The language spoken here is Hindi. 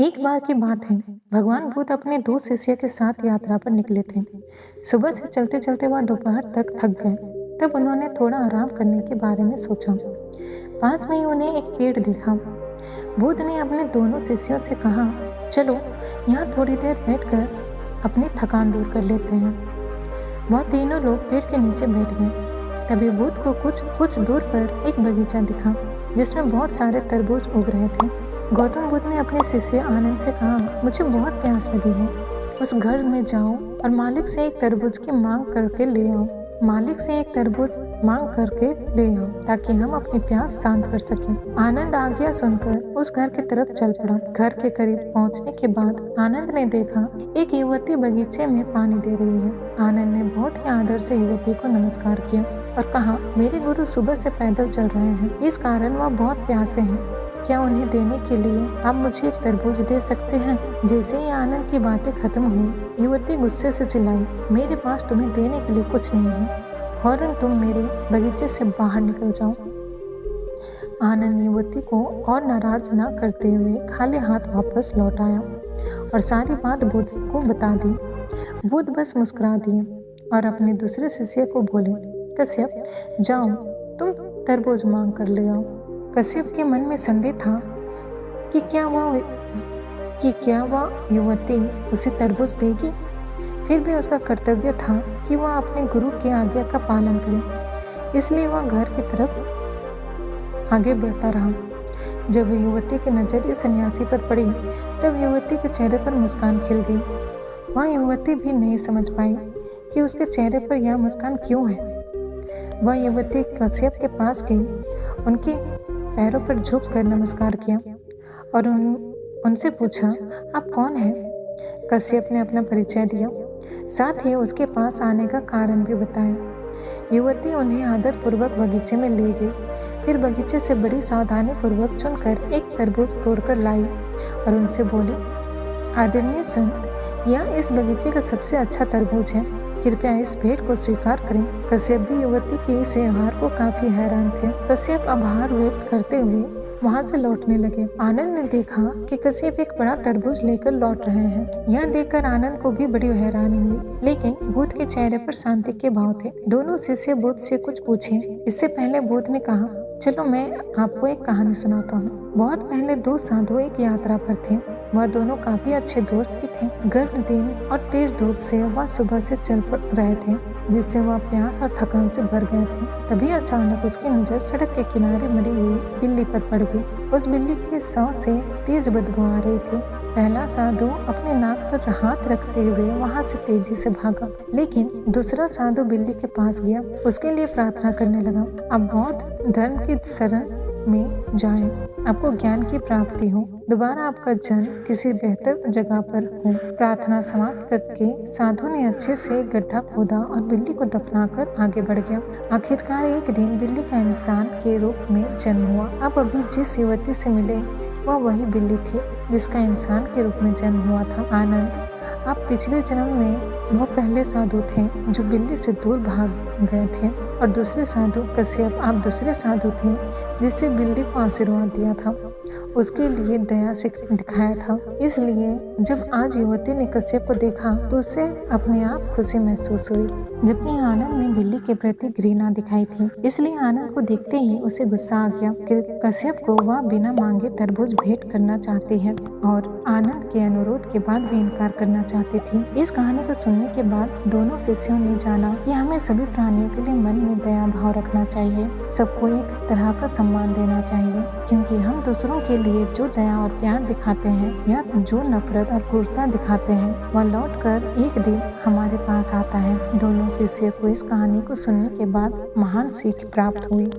एक बार की बात है। भगवान बुद्ध अपने दो शिष्य के साथ यात्रा पर निकले थे। सुबह से चलते चलते वह दोपहर तक थक गए। तब उन्होंने थोड़ा आराम करने के बारे में सोचा। पास में ही उन्हें एक पेड़ दिखा। बुद्ध ने अपने दोनों शिष्यों से कहा, चलो यहाँ थोड़ी देर बैठकर अपनी थकान दूर कर लेते हैं। वह तीनों लोग पेड़ के नीचे बैठ गए। तभी बुद्ध को कुछ दूर पर एक बगीचा दिखा जिसमें बहुत सारे तरबूज उग रहे थे। गौतम बुद्ध ने अपने शिष्य आनंद से कहा, मुझे बहुत प्यास लगी है। उस घर में जाओ और मालिक से एक तरबूज की मांग करके ले आओ। ताकि हम अपनी प्यास शांत कर सकें। आनंद आज्ञा सुनकर उस घर की तरफ चल पड़ा। घर के करीब पहुंचने के बाद आनंद ने देखा एक युवती बगीचे में पानी दे रही है। आनंद ने बहुत ही आदर से युवती को नमस्कार किया और कहा, मेरे गुरु सुबह से पैदल चल रहे हैं, इस कारण वह बहुत प्यासे हैं। क्या उन्हें देने के लिए आप मुझे एक तरबूज दे सकते हैं? जैसे ही आनंद की बातें खत्म हुई, युवती गुस्से से चिल्लाई, मेरे पास तुम्हें देने के लिए कुछ नहीं है। फौरन तुम मेरे बगीचे से बाहर निकल जाओ। आनंद युवती को और नाराज न करते हुए खाली हाथ वापस लौट आया और सारी बात बुद्ध को बता दी। बुद्ध बस मुस्कुरा दिए और अपने दूसरे शिष्य को बोले, कश्यप जाओ, तुम तरबूज मांग कर ले आओ। कश्यप के मन में संदेह था कि क्या वह युवती उसे तरबूज देगी। फिर भी उसका कर्तव्य था कि वह अपने गुरु की आज्ञा का पालन करे, इसलिए वह घर की तरफ आगे बढ़ता रहा। जब युवती की नजर इस सन्यासी पर पड़ी, तब युवती के चेहरे पर मुस्कान खिल गई। वह युवती भी नहीं समझ पाई कि उसके चेहरे पर यह मुस्कान क्यों है। वह युवती कश्यप के पास गई, उनके पैरों पर झुककर नमस्कार किया और उनसे पूछा, आप कौन हैं? कश्यप ने अपना परिचय दिया, साथ ही उसके पास आने का कारण भी बताया। युवती उन्हें आदरपूर्वक बगीचे में ले गई। फिर बगीचे से बड़ी सावधानी पूर्वक चुनकर एक तरबूज तोड़कर लाई और उनसे बोली, आदरणीय संत, यह इस बगीचे का सबसे अच्छा तरबूज है, कृपया इस भेंट को स्वीकार करें। कश्यप भी युवती के इस व्यवहार को काफी हैरान थे। कश्यप आभार व्यक्त करते हुए वहां से लौटने लगे। आनंद ने देखा कि कश्यप एक बड़ा तरबूज लेकर लौट रहे हैं। यह देखकर आनंद को भी बड़ी हैरानी हुई, लेकिन बुद्ध के चेहरे पर शांति के भाव थे। दोनों शिष्य बुद्ध से कुछ पूछे। इससे पहले बुद्ध ने कहा, चलो मैं आपको एक कहानी सुनाता हूँ। बहुत पहले दो साधु एक यात्रा पर थे। वह दोनों काफी अच्छे दोस्त भी थे। गर्म दिन और तेज धूप से वह सुबह से चल रहे थे, जिससे वह प्यास और थकान से भर गए थे। तभी अचानक उसकी नजर सड़क के किनारे मरी हुई बिल्ली पर पड़ गई। उस बिल्ली के शव से तेज बदबू आ रही थी। पहला साधु अपने नाक पर हाथ रखते हुए वहां से तेजी से भागा, लेकिन दूसरा साधु बिल्ली के पास गया, उसके लिए प्रार्थना करने लगा, आप बौद्ध धर्म की शरण में जाएं, आपको ज्ञान की प्राप्ति हो, दोबारा आपका जन्म किसी बेहतर जगह पर हो। प्रार्थना समाप्त करके साधु ने अच्छे से गड्ढा खोदा और बिल्ली को दफनाकर आगे बढ़ गया। आखिरकार एक दिन बिल्ली का इंसान के रूप में जन्म हुआ। अब अभी जिस युवती से मिले वह वही बिल्ली थी जिसका इंसान के रूप में जन्म हुआ था। आनंद, आप पिछले जन्म में वो पहले साधु थे जो बिल्ली से दूर भाग गए थे, और दूसरे साधु कश्यप, आप दूसरे साधु थे जिससे बिल्ली को आशीर्वाद दिया था, उसके लिए दया से दिखाया था। इसलिए जब आज युवती ने कश्यप को देखा तो उसे अपने आप खुशी महसूस हुई, जबकि आनंद ने बिल्ली के प्रति घृणा दिखाई थी। इसलिए आनंद को देखते ही उसे गुस्सा आ गया कि कश्यप को वह बिना मांगे तरबूज भेंट करना चाहती है, और आनंद के अनुरोध के बाद भी इनकार करना चाहती थी। इस कहानी को सुनने के बाद दोनों शिष्यों ने जाना कि हमें सभी प्राणियों के लिए मन में दया भाव रखना चाहिए, सबको एक तरह का सम्मान देना चाहिए, क्योंकि हम दूसरों के लिए जो दया और प्यार दिखाते हैं या जो नफरत और क्रूरता दिखाते हैं, वह लौटकर एक दिन हमारे पास आता है। दोनों शिष्य को इस कहानी को सुनने के बाद महान सीख प्राप्त हुई।